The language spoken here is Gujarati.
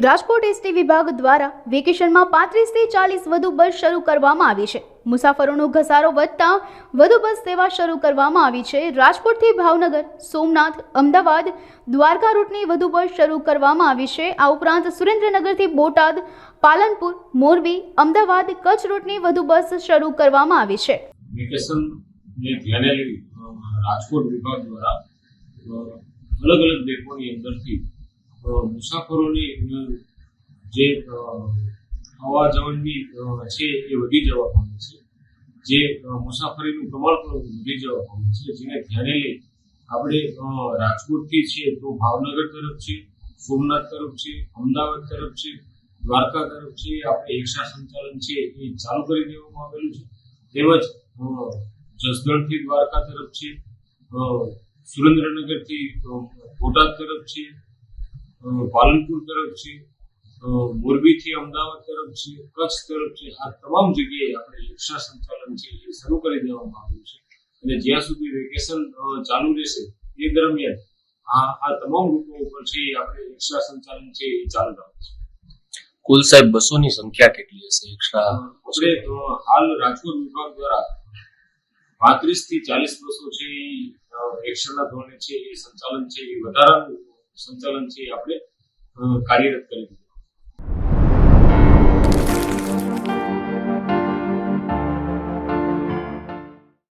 રાજકોટ એસટી વિભાગ દ્વારા વેકેશનમાં 35 થી 40 વધુ બસ શરૂ કરવામાં આવી છે। મુસાફરોનો ઘસારો વધતા વધુ બસ સેવા શરૂ કરવામાં આવી છે। રાજકોટથી ભાવનગર, સોમનાથ, અમદાવાદ, દ્વારકા રૂટની વધુ બસ શરૂ કરવામાં આવી છે। આ ઉપરાંત સુરેન્દ્રનગરથી બોટાદ, પાલનપુર, મોરબી, અમદાવાદ, કચ્છ રૂટની વધુ બસ શરૂ કરવામાં આવી છે। વેકેશનને ધ્યાને લઈ રાજકોટ વિભાગ દ્વારા અલગ અલગ ડેપોની અંદરથી મુસાફરોની જે આવવા જવાની છે એ વધી જવા પામે છે। જે મુસાફરીનું પ્રમાણ પણ વધી જવા પામે છે, જેને ધ્યાને લઈ આપણે રાજકોટથી છે તો ભાવનગર તરફ છે, સોમનાથ તરફ છે, અમદાવાદ તરફ છે, દ્વારકા તરફ છે, આપણે રિક્ષા સંચાલન છે એ ચાલુ કરી દેવામાં આવેલું છે। તેમજ જસદણથી દ્વારકા તરફ છે, સુરેન્દ્રનગરથી બોટાદ તરફ છે, પાલનપુર તરફ છે, મોરબીથી અમદાવાદ તરફ છે, કચ્છ તરફ છે, આ તમામ જગ્યાએ આપણે રિક્ષા સંચાલન છે એ શરૂ કરી દેવામાં આવ્યું છે। અને જ્યાં સુધી વેકેશન ચાલુ રહેશે એ દરમિયાન આ તમામ રૂટો ઉપર છે આપણે રિક્ષા સંચાલન છે એ ચાલુ રાખીશું। કુલ સાહેબ બસોની સંખ્યા કેટલી હશે? આપણે હાલ રાજકોટ વિભાગ દ્વારા 35 થી 40 બસો છે એક્શનના ધોરણે છે એ સંચાલન છે એ વધારાનું સંચાલન છે આપણે કાર્યરત કરી દીધું।